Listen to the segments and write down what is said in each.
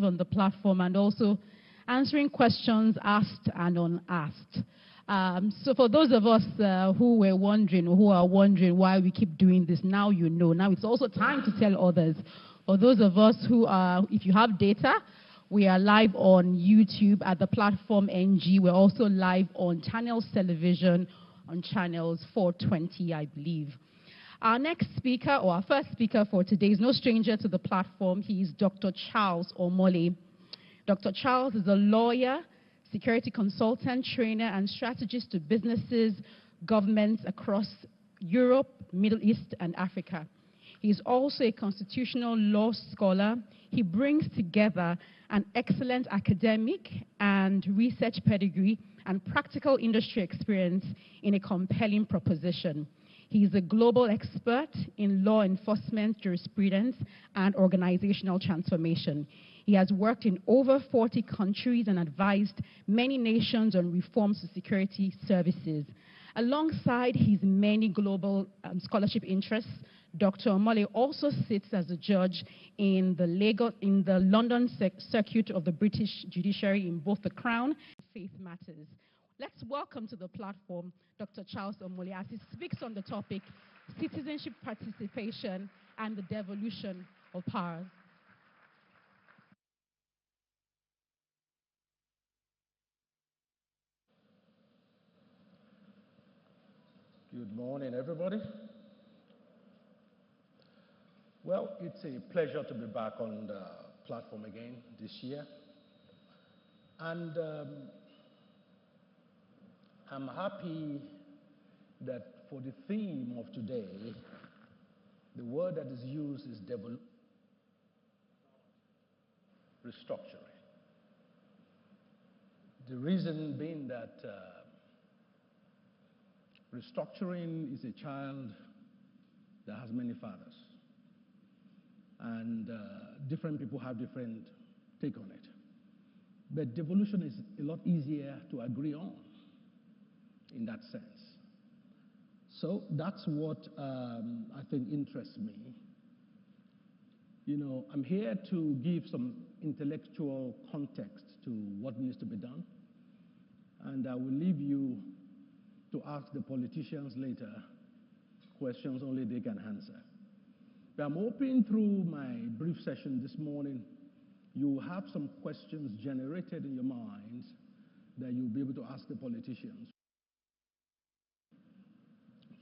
on the platform and also answering questions asked and unasked. So for those of us who were wondering, who are wondering why we keep doing this, now you know. Now it's also time to tell others. For those of us who are, if you have data, we are live on YouTube at the platform NG. We're also live on Channels Television on channels 420, I believe. Our next speaker, or our first speaker for today, is no stranger to the platform. He is Dr. Charles Omole. Dr. Charles is a lawyer, security consultant, trainer, and strategist to businesses, governments across Europe, Middle East, and Africa. He is also a constitutional law scholar. He brings together an excellent academic and research pedigree and practical industry experience in a compelling proposition. He is a global expert in law enforcement, jurisprudence, and organizational transformation. He has worked in over 40 countries and advised many nations on reforms to security services. Alongside his many global scholarship interests, Dr. Omole also sits as a judge in the London circuit of the British judiciary in both the Crown and Faith Matters. Let's welcome to the platform Dr. Charles Omole as he speaks on the topic citizenship participation and the devolution of powers. Good morning, everybody. Well, it's a pleasure to be back on the platform again this year. And I'm happy that for the theme of today, the word that is used is restructuring. The reason being that restructuring is a child that has many fathers. And different people have different take on it. But devolution is a lot easier to agree on in that sense. So that's what I think interests me. You know, I'm here to give some intellectual context to what needs to be done. And I will leave you to ask the politicians later questions only they can answer. But I'm hoping through my brief session this morning, you have some questions generated in your minds that you'll be able to ask the politicians.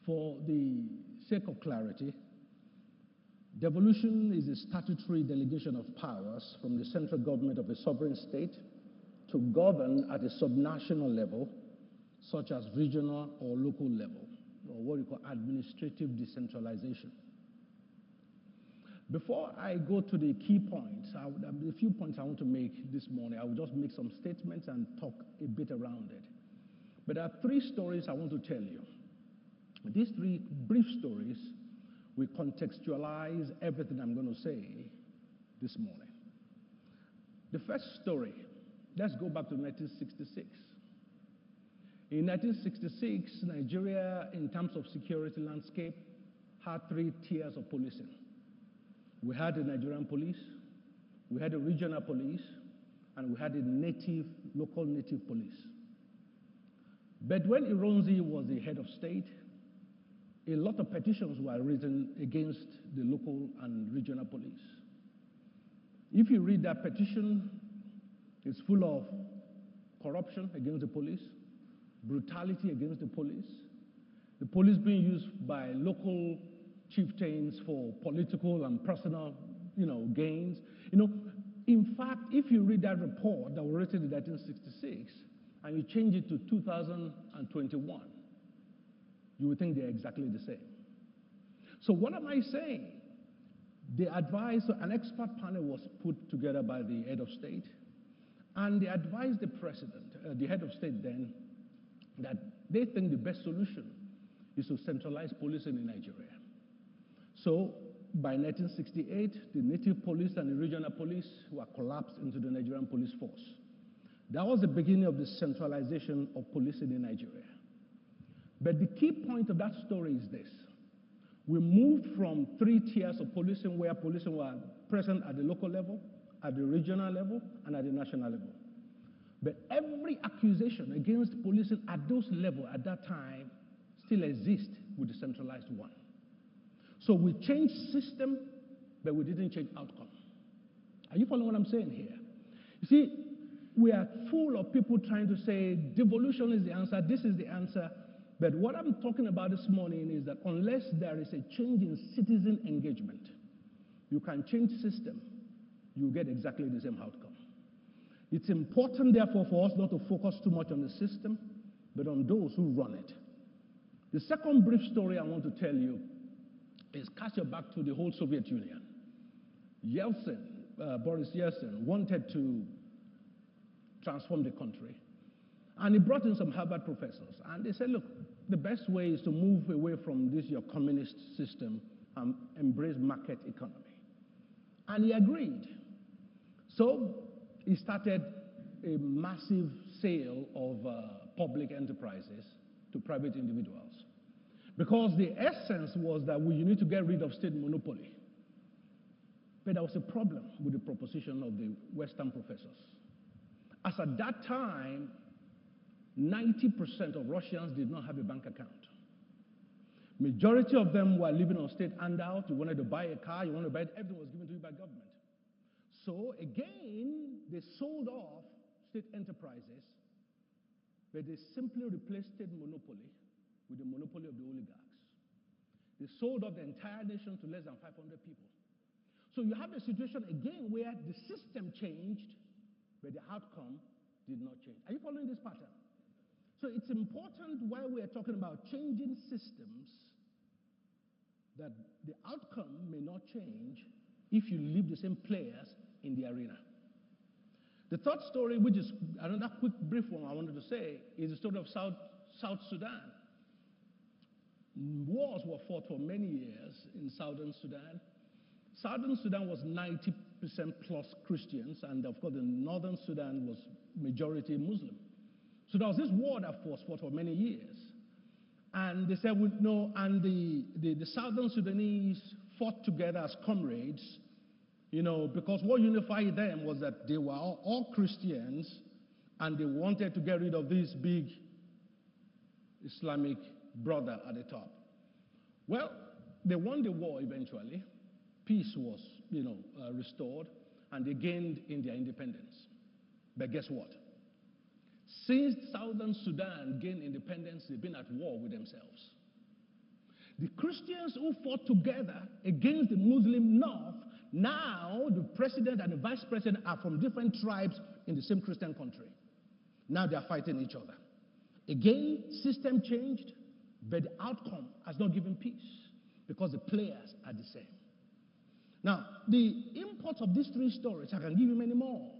For the sake of clarity, devolution is a statutory delegation of powers from the central government of a sovereign state to govern at a subnational level, such as regional or local level, or what we call administrative decentralization. Before I go to the key points, a few points I want to make this morning. I will just make some statements and talk a bit around it. But there are three stories I want to tell you. These three brief stories will contextualize everything I'm going to say this morning. The first story, let's go back to 1966. In 1966, Nigeria, in terms of security landscape, had three tiers of policing. We had the Nigerian police, we had the regional police, and we had the local native police. But when Ironsi was the head of state, a lot of petitions were written against the local and regional police. If you read that petition, it's full of corruption against the police, brutality against the police being used by local chieftains for political and personal, gains. In fact, if you read that report that was written in 1966 and you change it to 2021, you would think they're exactly the same. So what am I saying? The advisor, an expert panel was put together by the head of state, and they advised the president, the head of state then, that they think the best solution is to centralize policing in Nigeria. So by 1968, the native police and the regional police were collapsed into the Nigerian police force. That was the beginning of the centralization of policing in Nigeria. But the key point of that story is this. We moved from three tiers of policing where policing were present at the local level at the regional level and at the national level. But every accusation against policing at those levels at that time still exists with the centralized one. So we changed system, but we didn't change outcome. Are you following what I'm saying here? You see, we are full of people trying to say devolution is the answer, this is the answer. But what I'm talking about this morning is that unless there is a change in citizen engagement, you can change system, you get exactly the same outcome. It's important, therefore, for us not to focus too much on the system, but on those who run it. The second brief story I want to tell you is cast your back to the whole Soviet Union. Boris Yeltsin wanted to transform the country. And he brought in some Harvard professors. And they said, look, the best way is to move away from this, your communist system, and embrace market economy. And he agreed. So he started a massive sale of public enterprises to private individuals. Because the essence was that you need to get rid of state monopoly. But there was a problem with the proposition of the Western professors. As at that time, 90% of Russians did not have a bank account. Majority of them were living on state handout. You wanted to buy a car, you wanted to buy it, everything was given to you by government. So again, they sold off state enterprises, but they simply replaced state monopoly with the monopoly of the oligarchs. They sold off the entire nation to less than 500 people. So you have a situation again where the system changed, but the outcome did not change. Are you following this pattern? So it's important while we are talking about changing systems that the outcome may not change if you leave the same players in the arena. The third story, which is another quick brief one I wanted to say, is the story of South Sudan. Wars were fought for many years in Southern Sudan. Southern Sudan was 90% plus Christians, and of course the Northern Sudan was majority Muslim. So there was this war that was fought for many years. And they said, the Southern Sudanese fought together as comrades, because what unified them was that they were all Christians, and they wanted to get rid of this big Islamic brother at the top. Well, they won the war eventually. Peace was, restored, and they gained in their independence. But guess what? Since Southern Sudan gained independence, they've been at war with themselves. The Christians who fought together against the Muslim North, now the president and the vice president are from different tribes in the same Christian country. Now they are fighting each other. Again, system changed, but the outcome has not given peace because the players are the same. Now, the import of these three stories, I can give you many more,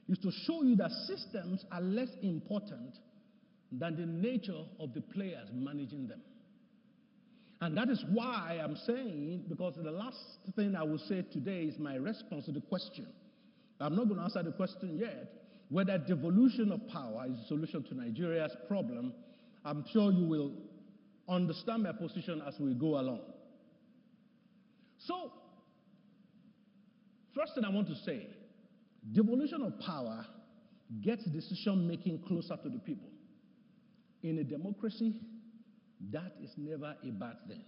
is to show you that systems are less important than the nature of the players managing them. And that is why I'm saying, because the last thing I will say today is my response to the question. I'm not going to answer the question yet, whether devolution of power is a solution to Nigeria's problem. I'm sure you will understand my position as we go along. So, first thing I want to say, devolution of power gets decision-making closer to the people. In a democracy, that is never a bad thing.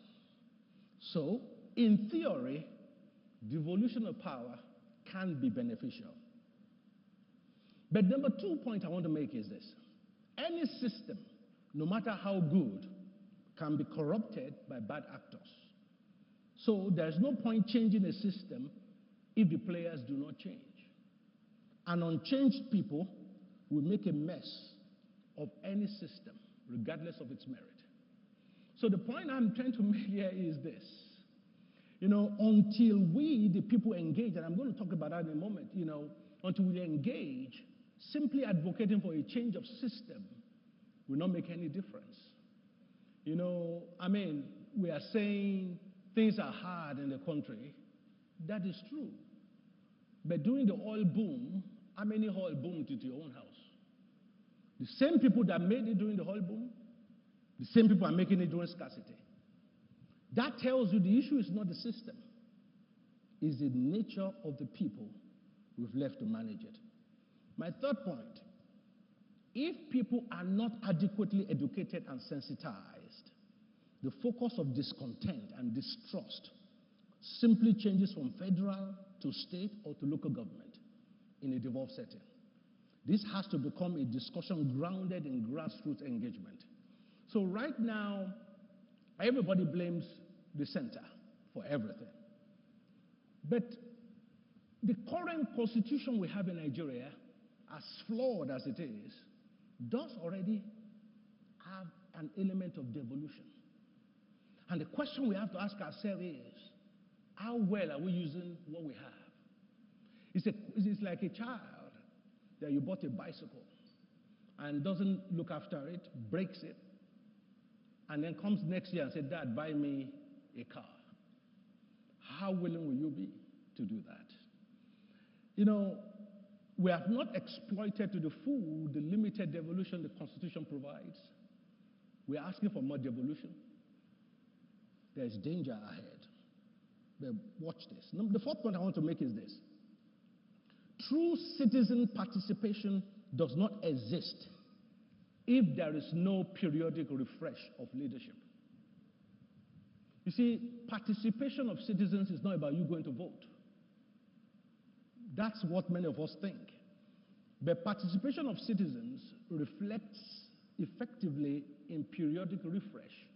So, in theory, devolution of power can be beneficial. But number 2 point I want to make is this. Any system, no matter how good, can be corrupted by bad actors. So there's no point changing a system if the players do not change. And unchanged people will make a mess of any system, regardless of its merit. So the point I'm trying to make here is this. Until we, the people, engage, and I'm going to talk about that in a moment, until we engage, simply advocating for a change of system will not make any difference. We are saying things are hard in the country. That is true. But during the oil boom, how many oil boomed into your own house? The same people that made it during the oil boom, the same people are making it during scarcity. That tells you the issue is not the system. It's the nature of the people we've left to manage it. My third point, if people are not adequately educated and sensitized, the focus of discontent and distrust simply changes from federal to state or to local government in a devolved setting. This has to become a discussion grounded in grassroots engagement. So right now, everybody blames the center for everything. But the current constitution we have in Nigeria, as flawed as it is, does already have an element of devolution. And the question we have to ask ourselves is, how well are we using what we have? It's like a child that you bought a bicycle and doesn't look after it, breaks it, and then comes next year and says, Dad, buy me a car. How willing will you be to do that? You know, we have not exploited to the full the limited devolution the Constitution provides. We're asking for more devolution. There's danger ahead. But watch this. The fourth point I want to make is this. True citizen participation does not exist if there is no periodic refresh of leadership. You see, participation of citizens is not about you going to vote. That's what many of us think. But participation of citizens reflects effectively in periodic refresh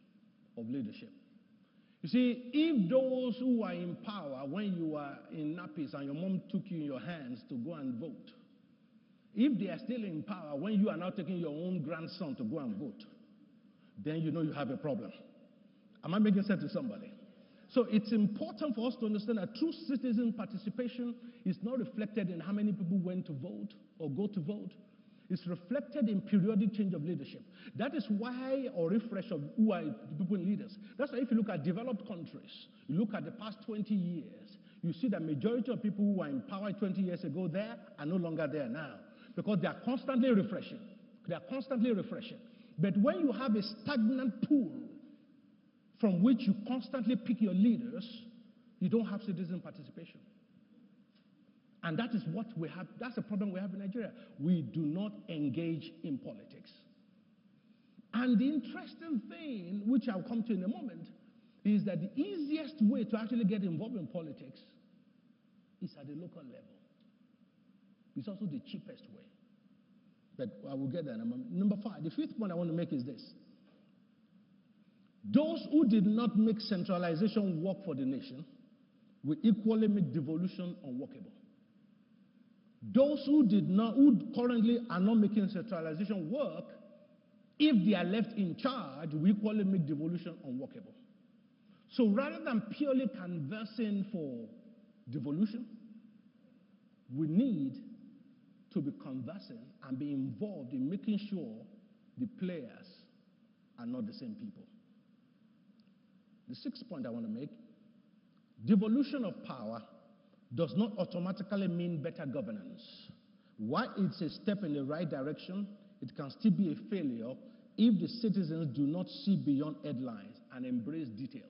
of leadership. You see, if those who are in power when you were in nappies and your mom took you in your hands to go and vote, if they are still in power when you are now taking your own grandson to go and vote, then you know you have a problem. Am I making sense to somebody? So it's important for us to understand that true citizen participation is not reflected in how many people went to vote or go to vote. It's reflected in periodic change of leadership. That is why, or refresh of who are people in leaders. That's why if you look at developed countries, you look at the past 20 years, you see that majority of people who were in power 20 years ago there are no longer there now because they are constantly refreshing. They are constantly refreshing. But when you have a stagnant pool from which you constantly pick your leaders, you don't have citizen participation. And that is what we have, that's the problem we have in Nigeria. We do not engage in politics. And the interesting thing, which I'll come to in a moment, is that the easiest way to actually get involved in politics is at the local level. It's also the cheapest way. But I will get there in a moment. Number 5, the fifth point I want to make is this. Those who did not make centralization work for the nation will equally make devolution unworkable. Those who currently are not making centralization work, if they are left in charge, will equally make devolution unworkable. So rather than purely conversing for devolution, we need to be conversing and be involved in making sure the players are not the same people. The sixth point I want to make, devolution of power does not automatically mean better governance. While it's a step in the right direction, it can still be a failure if the citizens do not see beyond headlines and embrace details.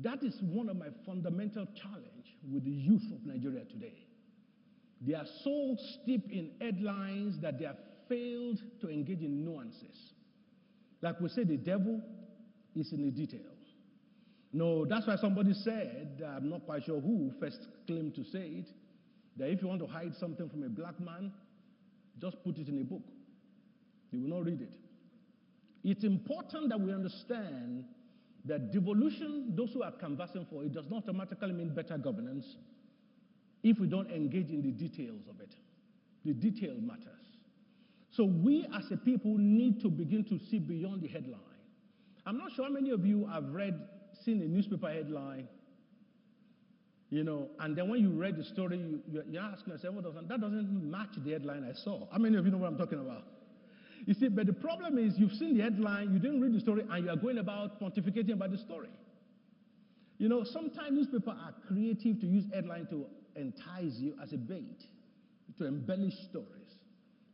That is one of my fundamental challenges with the youth of Nigeria today. They are so steeped in headlines that they have failed to engage in nuances. Like we say, the devil is in the detail. No, that's why somebody said, I'm not quite sure who first claimed to say it, that if you want to hide something from a black man, just put it in a book. He will not read it. It's important that we understand that devolution, those who are canvassing for it, does not automatically mean better governance if we don't engage in the details of it. The detail matters. So we as a people need to begin to see beyond the headline. I'm not sure how many of you have seen a newspaper headline, and then when you read the story, you're asking yourself, that doesn't match the headline I saw. How many of you know what I'm talking about? You see, but the problem is you've seen the headline, you didn't read the story, and you are going about pontificating about the story. Sometimes newspapers are creative to use headline to entice you as a bait, to embellish stories.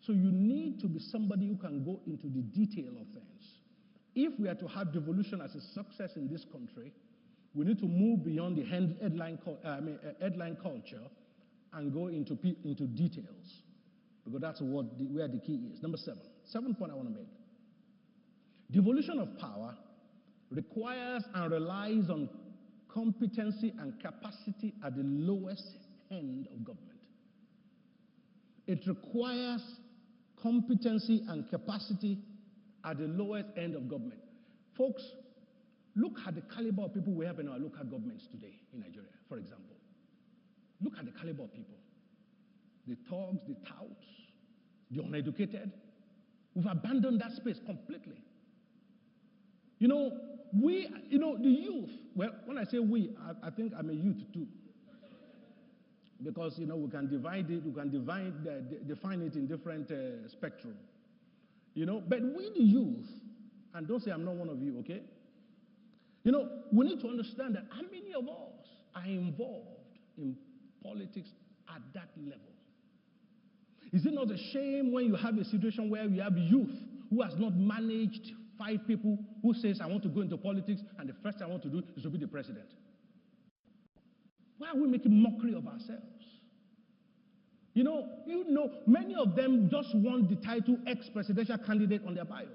So you need to be somebody who can go into the detail of things. If we are to have devolution as a success in this country, we need to move beyond the headline culture and go into details, because that's where the key is. Number 7. 7th point I want to make. Devolution of power requires and relies on competency and capacity at the lowest end of government. It requires competency and capacity at the lowest end of government. Folks, look at the caliber of people we have in our local governments today in Nigeria, for example. Look at the caliber of people. The thugs, the touts, the uneducated. We've abandoned that space completely. The youth, well, when I say we, I think I'm a youth too. Because, we can divide it, define it in different spectrum. But we the youth, and don't say I'm not one of you, okay? We need to understand that how many of us are involved in politics at that level? Is it not a shame when you have a situation where you have youth who has not managed 5 people who says, I want to go into politics, and the first thing I want to do is to be the president? Why are we making mockery of ourselves? Many of them just want the title ex-presidential candidate on their bio.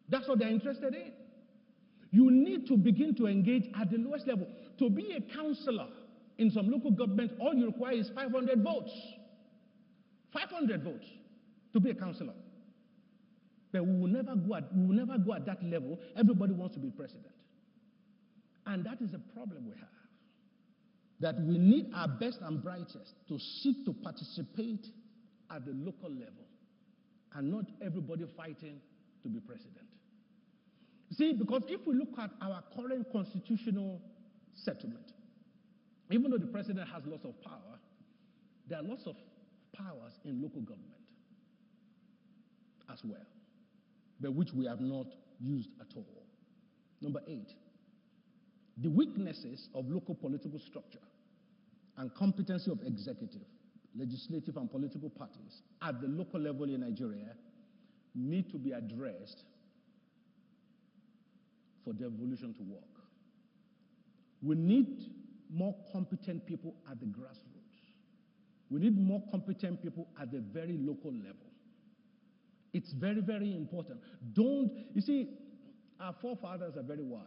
That's what they're interested in. You need to begin to engage at the lowest level. To be a councillor in some local government, all you require is 500 votes. 500 votes to be a councillor. But we will never go at that level. Everybody wants to be president. And that is a problem we have. That we need our best and brightest to seek to participate at the local level, and not everybody fighting to be president. See, because if we look at our current constitutional settlement, even though the president has lots of power, there are lots of powers in local government as well, but which we have not used at all. Number 8, the weaknesses of local political structure and competency of executive, legislative, and political parties at the local level in Nigeria need to be addressed for devolution to work. We need more competent people at the grassroots. We need more competent people at the very local level. It's very, very important. You see, our forefathers are very wise.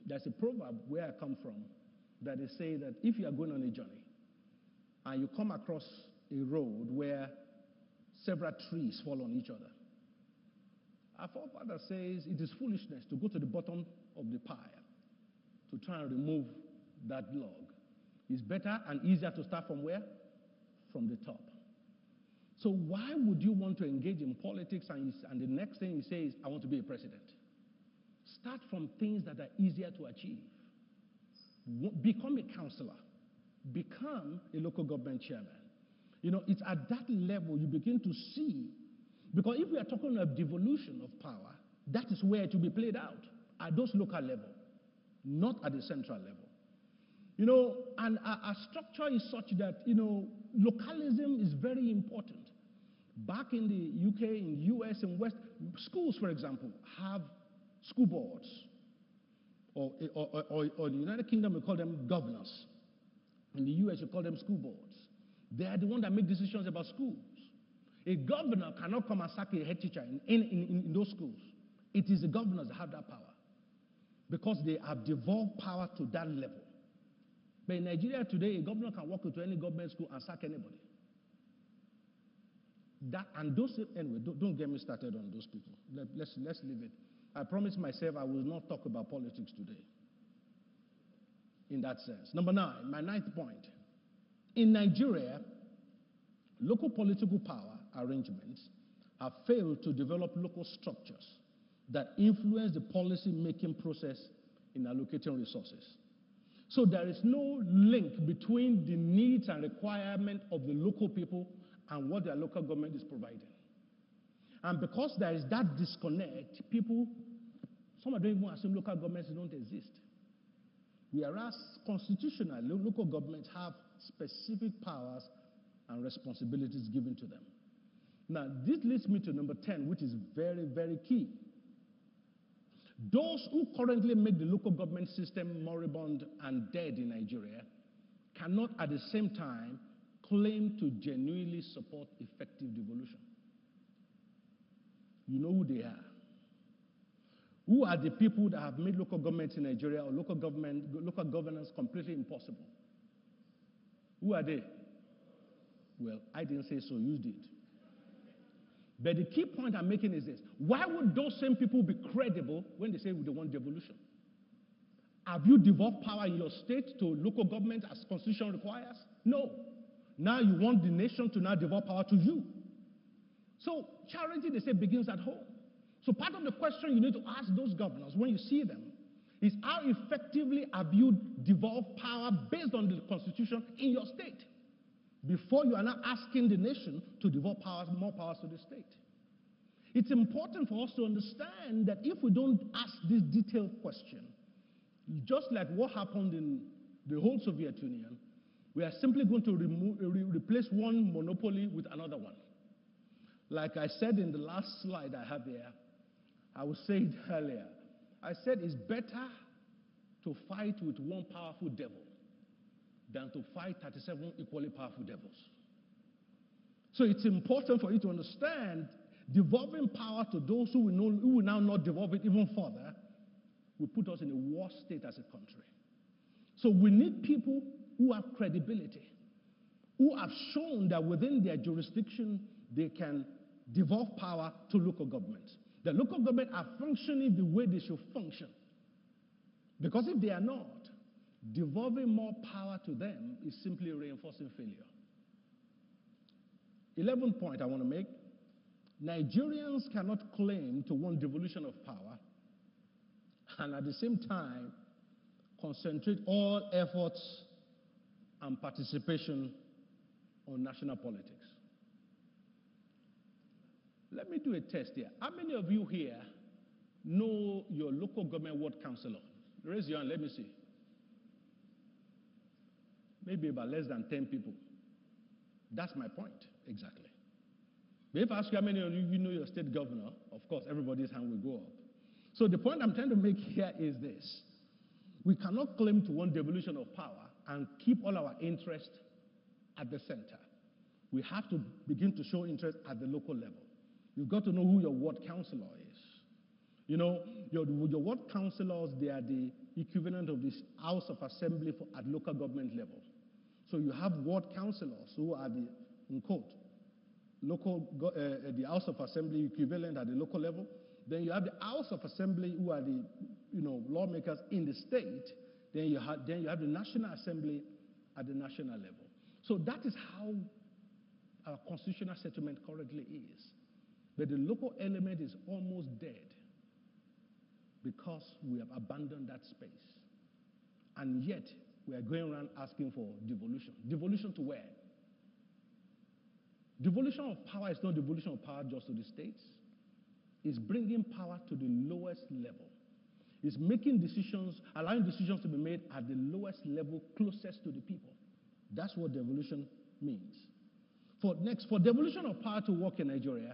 There's a proverb where I come from that they say that if you are going on a journey and you come across a road where several trees fall on each other, our forefather says it is foolishness to go to the bottom of the pile to try and remove that log. It's better and easier to start from where? From the top. So why would you want to engage in politics and the next thing you say is, I want to be a president? Start from things that are easier to achieve. Become a councillor. Become a local government chairman. It's at that level you begin to see, because if we are talking of devolution of power, that is where it will be played out, at those local level, not at the central level. And our structure is such that, localism is very important. Back in the UK, in US, and West, schools, for example, have school boards. Or in the United Kingdom, we call them governors. In the US, we call them school boards. They are the ones that make decisions about schools. A governor cannot come and sack a head teacher in those schools. It is the governors that have that power, because they have devolved power to that level. But in Nigeria today, a governor can walk into any government school and sack anybody. Anyway, don't get me started on those people. Let's leave it. I promised myself I will not talk about politics today in that sense. Number 9, my 9th point. In Nigeria, local political power arrangements have failed to develop local structures that influence the policy-making process in allocating resources. So there is no link between the needs and requirements of the local people and what their local government is providing. And because there is that disconnect, some don't even assume local governments don't exist. Whereas constitutionally, local governments have specific powers and responsibilities given to them. Now, this leads me to number 10, which is very, very key. Those who currently make the local government system moribund and dead in Nigeria cannot at the same time claim to genuinely support effective devolution. You know who they are. Who are the people that have made local government in Nigeria or local governance completely impossible? Who are they? Well, I didn't say so, you did. But the key point I'm making is this. Why would those same people be credible when they say they want devolution? Have you devolved power in your state to local government as constitution requires? No. Now you want the nation to now devolve power to you. So charity, they say, begins at home. So part of the question you need to ask those governors when you see them is how effectively have you devolved power based on the constitution in your state before you are now asking the nation to devolve powers, more powers to the state. It's important for us to understand that if we don't ask this detailed question, just like what happened in the whole Soviet Union, we are simply going to replace one monopoly with another one. Like I said in the last slide I have there, I will say it earlier. I said it's better to fight with one powerful devil than to fight 37 equally powerful devils. So it's important for you to understand devolving power to those who will now not devolve it even further will put us in a worse state as a country. So we need people who have credibility, who have shown that within their jurisdiction they can devolve power to local governments. The local government are functioning the way they should function. Because if they are not, devolving more power to them is simply reinforcing failure. 11th point I want to make. Nigerians cannot claim to want devolution of power and at the same time concentrate all efforts and participation on national politics. Let me do a test here. How many of you here know your local government ward councillor? Raise your hand, let me see. Maybe about less than 10 people. That's my point, exactly. But if I ask you how many of you know your state governor, of course, everybody's hand will go up. So the point I'm trying to make here is this. We cannot claim to want devolution of power and keep all our interest at the center. We have to begin to show interest at the local level. You've got to know who your ward councillor is. You know, your ward councillors, they are the equivalent of this House of Assembly at local government level. So you have ward councillors who are the, in quote, the House of Assembly equivalent at the local level. Then you have the House of Assembly who are the, lawmakers in the state. Then you have the National Assembly at the national level. So that is how our constitutional settlement currently is. But the local element is almost dead because we have abandoned that space. And yet, we are going around asking for devolution. Devolution to where? Devolution of power is not devolution of power just to the states. It's bringing power to the lowest level. It's making decisions, allowing decisions to be made at the lowest level closest to the people. That's what devolution means. For devolution of power to work in Nigeria,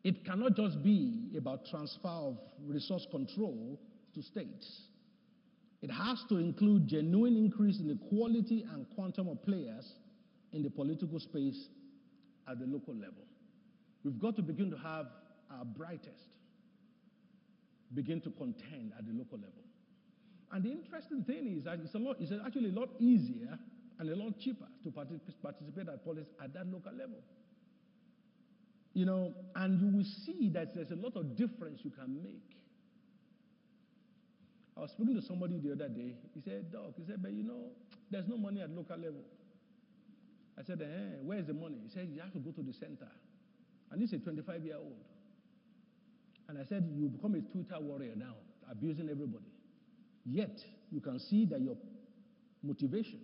it cannot just be about transfer of resource control to states. It has to include genuine increase in the quality and quantum of players in the political space at the local level. We've got to begin to have our brightest begin to contend at the local level. And the interesting thing is that it's actually a lot easier and a lot cheaper to participate at politics at that local level. And you will see that there's a lot of difference you can make. I was speaking to somebody the other day. He said, Doc, but there's no money at local level. I said, where's the money? He said, you have to go to the center. And he's a 25-year-old. And I said, you become a Twitter warrior now, abusing everybody. Yet, you can see that your motivation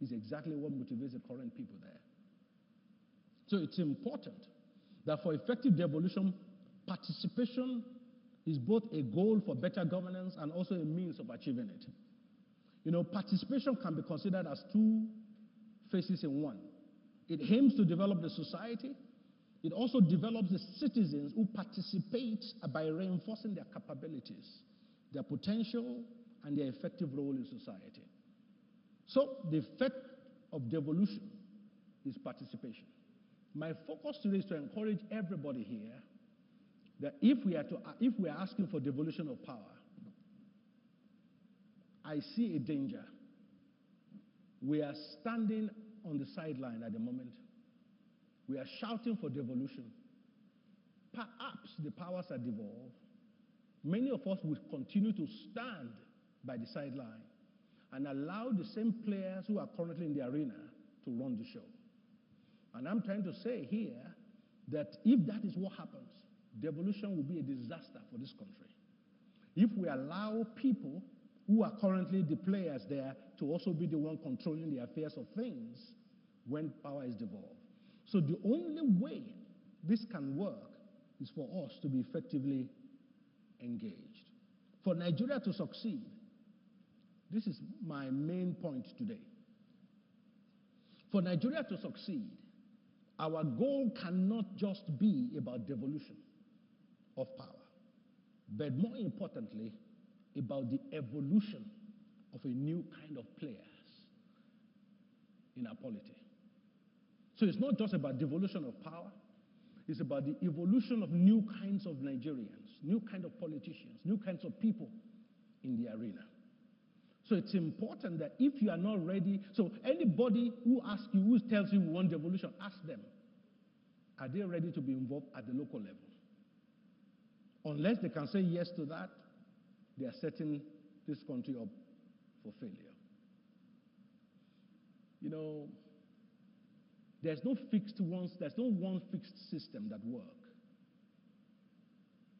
is exactly what motivates the current people there. So it's important that for effective devolution, participation is both a goal for better governance and also a means of achieving it. Participation can be considered as two faces in one. It aims to develop the society. It also develops the citizens who participate by reinforcing their capabilities, their potential, and their effective role in society. So the effect of devolution is participation. My focus today is to encourage everybody here that if we are asking for devolution of power, I see a danger. We are standing on the sideline at the moment. We are shouting for devolution. Perhaps the powers are devolved. Many of us will continue to stand by the sideline and allow the same players who are currently in the arena to run the show. And I'm trying to say here that if that is what happens, devolution will be a disaster for this country. If we allow people who are currently the players there to also be the one controlling the affairs of things when power is devolved. So the only way this can work is for us to be effectively engaged. For Nigeria to succeed, this is my main point today. For Nigeria to succeed, our goal cannot just be about devolution of power, but more importantly, about the evolution of a new kind of players in our polity. So it's not just about devolution of power, it's about the evolution of new kinds of Nigerians, new kind of politicians, new kinds of people in the arena. So it's important that if you are not ready, so anybody who asks you, who tells you we want devolution, ask them, are they ready to be involved at the local level? Unless they can say yes to that, they are setting this country up for failure. You know, there's no one fixed system that works.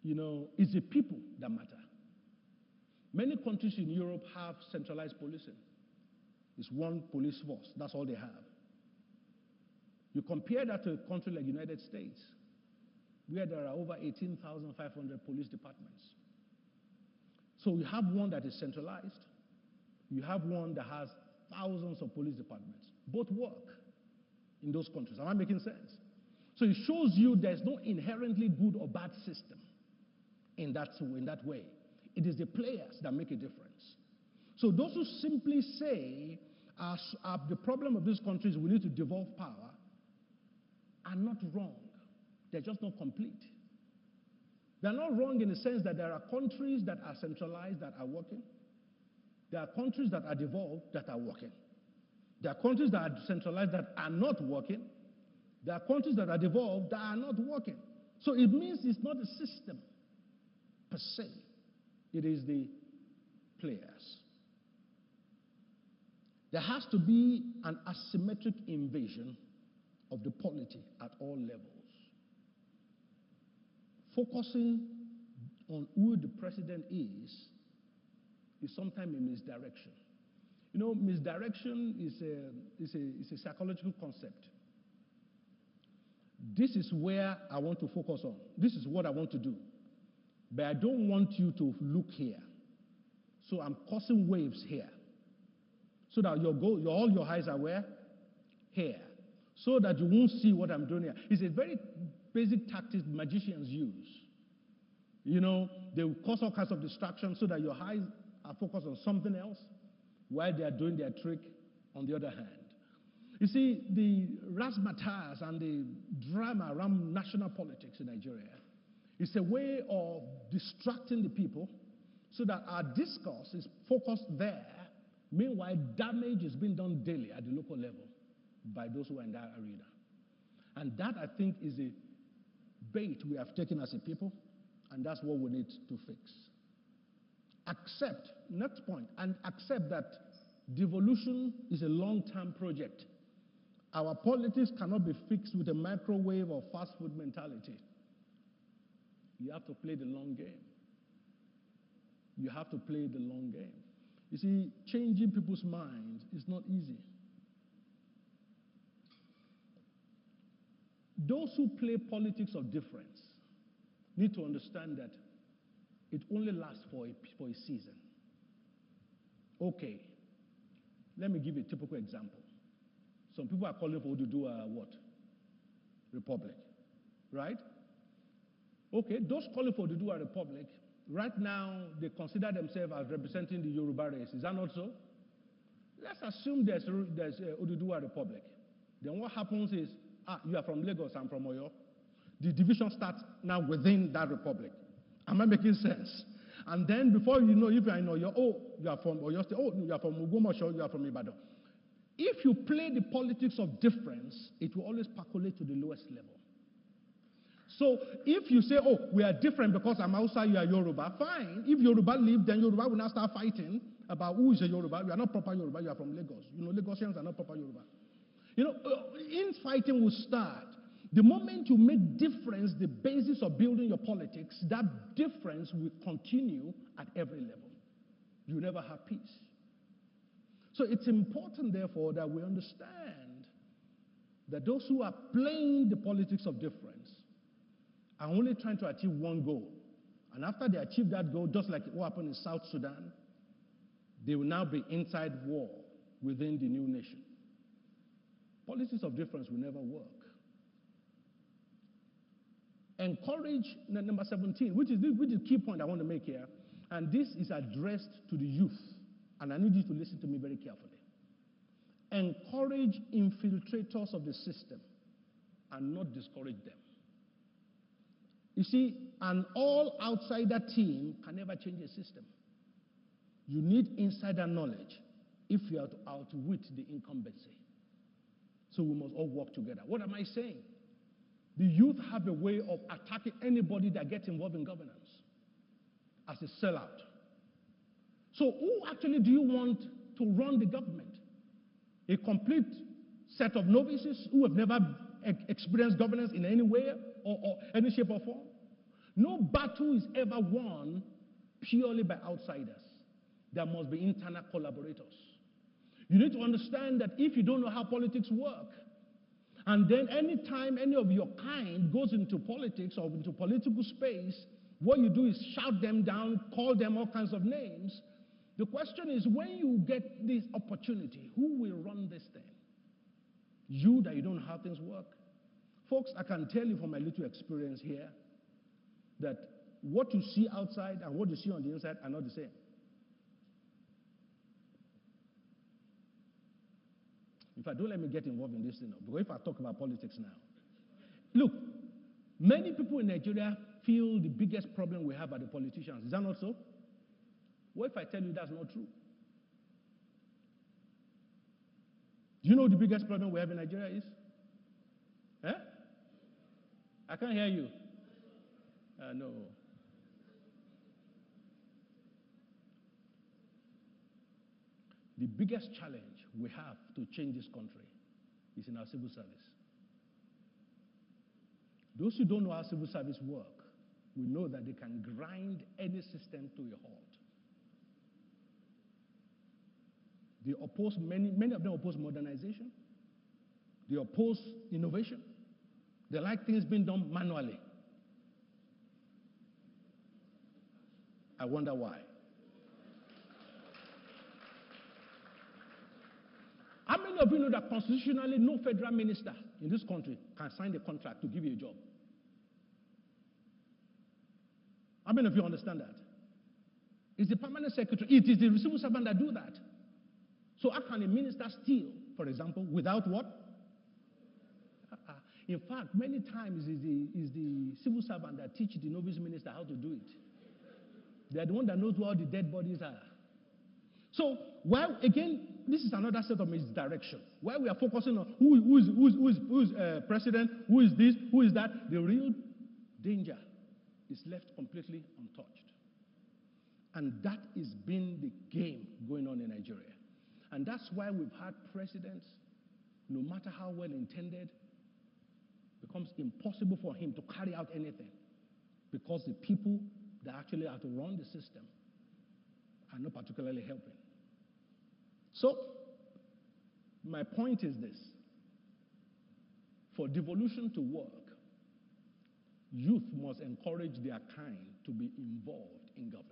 You know, it's the people that matter. Many countries in Europe have centralized policing. It's one police force, that's all they have. You compare that to a country like the United States, where there are over 18,500 police departments. So you have one that is centralized, you have one that has thousands of police departments. Both work in those countries. Am I making sense? So it shows you there's no inherently good or bad system in that way. It is the players that make a difference. So those who simply say the problem of this country is we need to devolve power are not wrong. They're just not complete. They're not wrong in the sense that there are countries that are centralized that are working. There are countries that are devolved that are working. There are countries that are centralized that are not working. There are countries that are devolved that are not working. So it means it's not a system per se. It is the players. There has to be an asymmetric invasion of the polity at all levels. Focusing on who the president is sometimes a misdirection. You know, misdirection is a psychological concept. This is where I want to focus on. This is what I want to do. But I don't want you to look here. So I'm causing waves here. So that all your eyes are where? Here. So that you won't see what I'm doing here. It's a very basic tactic magicians use. You know, they will cause all kinds of distractions so that your eyes are focused on something else while they are doing their trick on the other hand. You see, the razzmatazz and the drama around national politics in Nigeria is a way of distracting the people so that our discourse is focused there. Meanwhile, damage is being done daily at the local level by those who are in that arena. And that, I think, is a bait we have taken as a people, and that's what we need to fix. Accept, next point, and accept that devolution is a long-term project. Our politics cannot be fixed with a microwave or fast food mentality. You have to play the long game. You have to play the long game. You see, changing people's minds is not easy. Those who play politics of difference need to understand that it only lasts for a season. Okay, let me give you a typical example. Some people are calling for Oduduwa what? Republic, right? Okay, those calling for Oduduwa Republic, right now they consider themselves as representing the Yoruba race. Is that not so? let's assume there's Oduduwa Republic. Then what happens is, you are from Lagos, I'm from Oyo. The division starts now within that republic. Am I making sense? And then before you know, if you are in Oyo, you are from Oyo State, you are from Ogbomoso, you are from Ibadan. If you play the politics of difference, it will always percolate to the lowest level. So if you say, we are different because I'm Hausa, you are Yoruba, fine. If Yoruba leave, then Yoruba will now start fighting about who is a Yoruba. You are not proper Yoruba, you are from Lagos. Lagosians are not proper Yoruba. Infighting will start. The moment you make difference the basis of building your politics, that difference will continue at every level. You never have peace. So it's important, therefore, that we understand that those who are playing the politics of difference are only trying to achieve one goal. And after they achieve that goal, just like what happened in South Sudan, they will now be inside war within the new nation. Politics of difference will never work. Encourage, number 17, which is the key point I want to make here, and this is addressed to the youth, and I need you to listen to me very carefully. Encourage infiltrators of the system and not discourage them. You see, an all-outsider team can never change a system. You need insider knowledge if you are to outwit the incumbency. So we must all work together. What am I saying? The youth have a way of attacking anybody that gets involved in governance as a sellout. So who actually do you want to run the government? A complete set of novices who have never experienced governance in any way or any shape or form? No battle is ever won purely by outsiders. There must be internal collaborators. You need to understand that if you don't know how politics work, and then anytime any of your kind goes into politics or into political space, what you do is shout them down, call them all kinds of names. The question is, when you get this opportunity, who will run this thing? You that you don't know how things work. Folks, I can tell you from my little experience here that what you see outside and what you see on the inside are not the same. In fact, don't let me get involved in this thing now, because if I talk about politics now. Look, many people in Nigeria feel the biggest problem we have are the politicians. Is that not so? What if I tell you that's not true? Do you know what the biggest problem we have in Nigeria is? I can't hear you. No. The biggest challenge we have to change this country is in our civil service. Those who don't know how civil service work will know that they can grind any system to a halt. They oppose, many of them oppose modernization. They oppose innovation. They like things being done manually. I wonder why. How many of you know that constitutionally no federal minister in this country can sign a contract to give you a job? How many of you understand that? It's the permanent secretary. It is the civil servant that do that. So how can a minister steal, for example, without what? In fact, many times it's the civil servant that teach the novice minister how to do it. They're the one that knows where all the dead bodies are. So, while again, this is another set of misdirection. While we are focusing on who is president, who is this, who is that, the real danger is left completely untouched. And that has been the game going on in Nigeria. And that's why we've had presidents, no matter how well intended, becomes impossible for him to carry out anything because the people that actually have to run the system are not particularly helping. So, my point is this. For devolution to work, youth must encourage their kind to be involved in governance.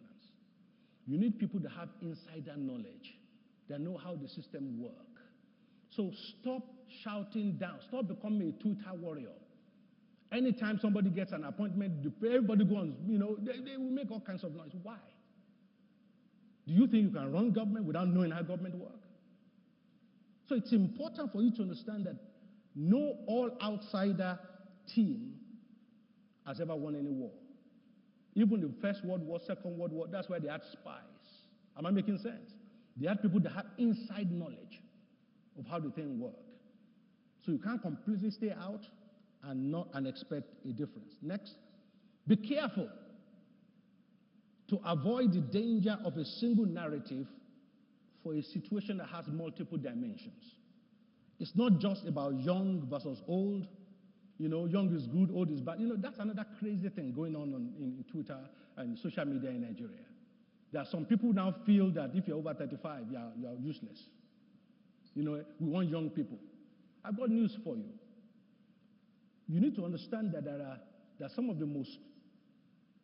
You need people that have insider knowledge, that know how the system works. So stop shouting down. Stop becoming a Twitter warrior. Anytime somebody gets an appointment, everybody goes, they will make all kinds of noise. Why? Do you think you can run government without knowing how government works? So it's important for you to understand that no all-outsider team has ever won any war. Even the First World War, Second World War, that's why they had spies. Am I making sense? They had people that had inside knowledge of how the thing worked. So you can't completely stay out and expect a difference. Next, be careful to avoid the danger of a single narrative for a situation that has multiple dimensions. It's not just about young versus old. You know, young is good, old is bad. You know, that's another crazy thing going on in Twitter and social media in Nigeria. There are some people now feel that if you're over 35, you're useless. You know, we want young people. I've got news for you. You need to understand that there are some of the most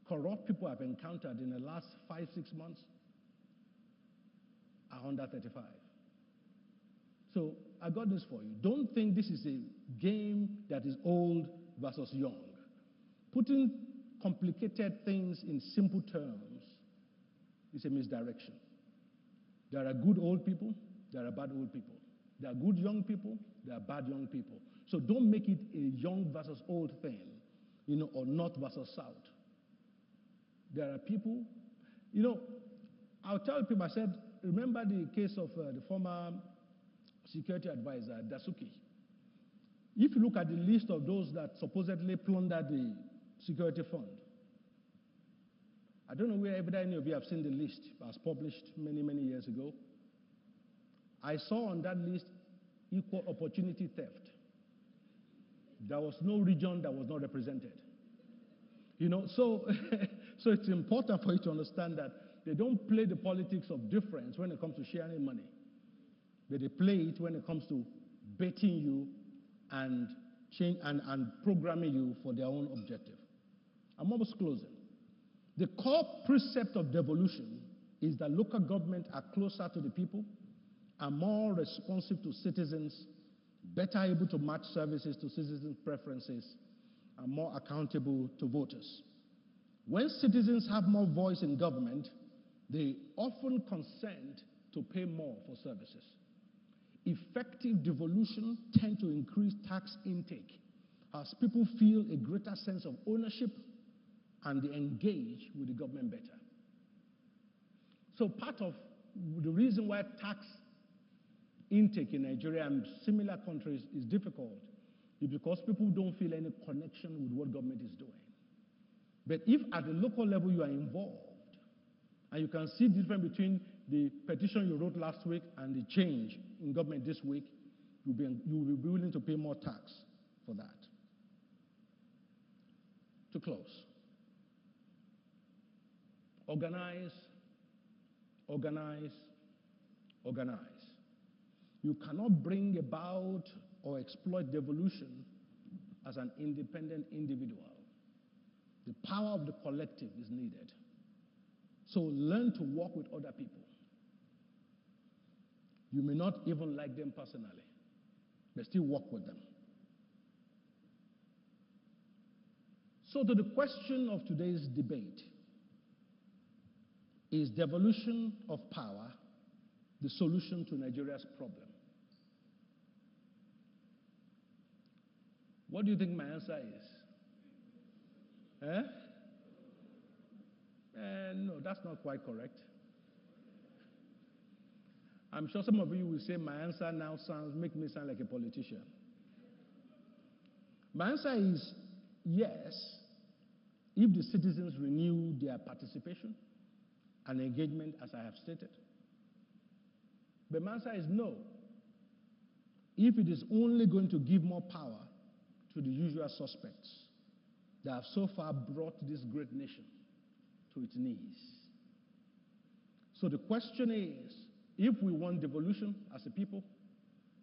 corrupt people I've encountered in the last 5-6 months are under 35. So I got this for you. Don't think this is a game that is old versus young. Putting complicated things in simple terms is a misdirection. There are good old people, there are bad old people. There are good young people, there are bad young people. So don't make it a young versus old thing, you know, or north versus south. There are people, you know, I'll tell people, I said, remember the case of the former security advisor, Dasuki. If you look at the list of those that supposedly plundered the security fund, I don't know whether any of you have seen the list. It was published many, many years ago. I saw on that list equal opportunity theft. There was no region that was not represented. You know, so it's important for you to understand that they don't play the politics of difference when it comes to sharing money. But they play it when it comes to baiting you and programming you for their own objective. I'm almost closing. The core precept of devolution is that local governments are closer to the people, are more responsive to citizens, better able to match services to citizens' preferences, and more accountable to voters. When citizens have more voice in government, they often consent to pay more for services. Effective devolution tends to increase tax intake as people feel a greater sense of ownership and they engage with the government better. So part of the reason why tax intake in Nigeria and similar countries is difficult is because people don't feel any connection with what government is doing. But if at the local level you are involved, and you can see the difference between the petition you wrote last week and the change in government this week, you will be willing to pay more tax for that. To close, organize, organize, organize. You cannot bring about or exploit devolution as an independent individual. The power of the collective is needed. So learn to work with other people. You may not even like them personally, but still work with them. So to the question of today's debate, is devolution of power the solution to Nigeria's problem? What do you think my answer is? No, that's not quite correct. I'm sure some of you will say my answer now make me sound like a politician. My answer is yes, if the citizens renew their participation and engagement as I have stated. But my answer is no, if it is only going to give more power to the usual suspects that have so far brought this great nation to its knees. So the question is, if we want devolution as a people,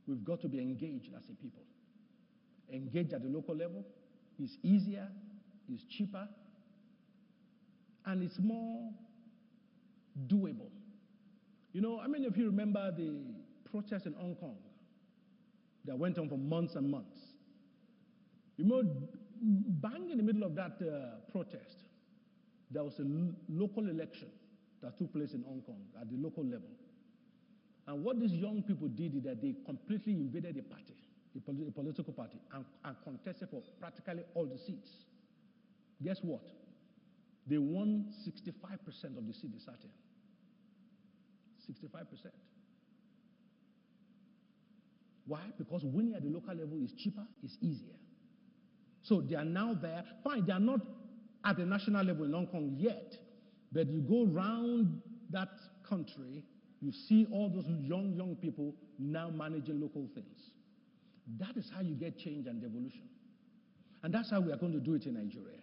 we've got to be engaged as a people. Engaged at the local level is easier, is cheaper, and it's more doable. You know, how many of you remember the protests in Hong Kong that went on for months and months? You know, bang in the middle of that protest, there was a local election that took place in Hong Kong at the local level. And what these young people did is that they completely invaded a party, a political party, and contested for practically all the seats. Guess what? They won 65% of the seats they sat in. 65%. Why? Because winning at the local level is cheaper, it's easier. So they are now there. Fine, they are not at the national level in Hong Kong yet, but you go around that country, you see all those young people now managing local things. That is how you get change and devolution. And that's how we are going to do it in Nigeria.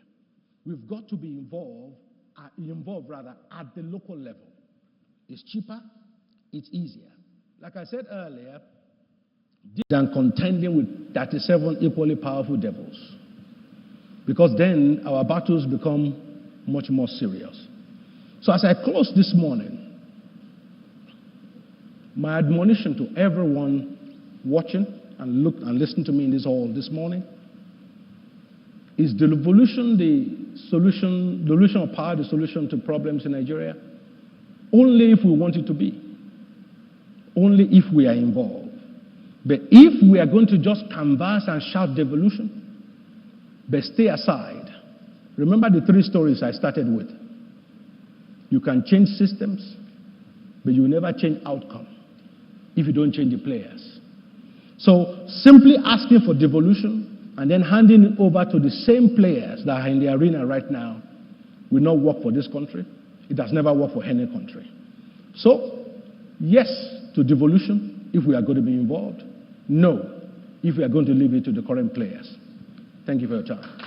We've got to be involved at the local level. It's cheaper, it's easier. Like I said earlier, than contending with 37 equally powerful devils. Because then our battles become much more serious. So as I close this morning, my admonition to everyone watching and listen to me in this hall this morning is devolution the solution, devolution of power, the solution to problems in Nigeria? Only if we want it to be. Only if we are involved. But if we are going to just canvass and shout devolution, but stay aside, remember the three stories I started with. You can change systems, but you will never change outcome if you don't change the players. So simply asking for devolution and then handing it over to the same players that are in the arena right now will not work for this country. It has never worked for any country. So, yes to devolution if we are going to be involved. No if we are going to leave it to the current players. Thank you for your time.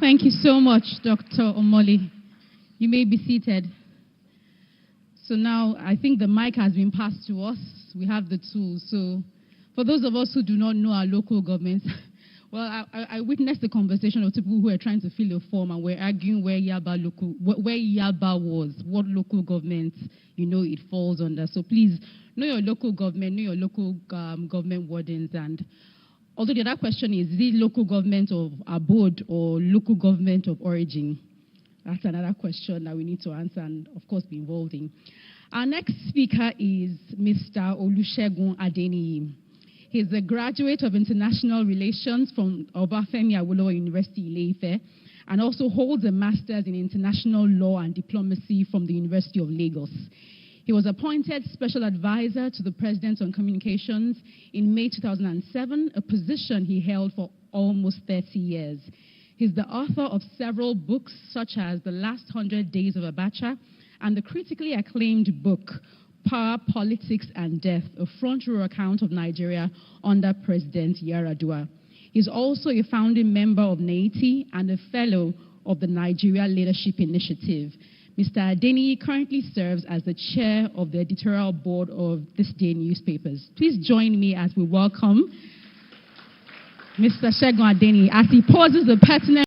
Thank you so much, Dr. Omole. You may be seated. So now I think the mic has been passed to us. We have the tools. So for those of us who do not know our local governments, well, I witnessed the conversation of people who were trying to fill a form and were arguing where Yaba was, what local government, it falls under. So please, know your local government, know your local government wardens. And although the other question is it local government of abode or local government of origin? That's another question that we need to answer and, of course, be involved in. Our next speaker is Mr. Olusegun Adeniyi. He's a graduate of International Relations from Obafemi Awolowo University, Ile-Ife, and also holds a master's in International Law and Diplomacy from the University of Lagos. He was appointed Special Advisor to the President on Communications in May 2007, a position he held for almost 30 years. He's the author of several books, such as The Last 100 Days of Abacha and the critically acclaimed book, Power, Politics, and Death, a front row account of Nigeria under President Yar'Adua. He's also a founding member of NAITI and a fellow of the Nigeria Leadership Initiative. Mr. Adeniyi currently serves as the chair of the editorial board of This Day newspapers. Please join me as we welcome Mr. Segun Adeniyi as he poses the pertinent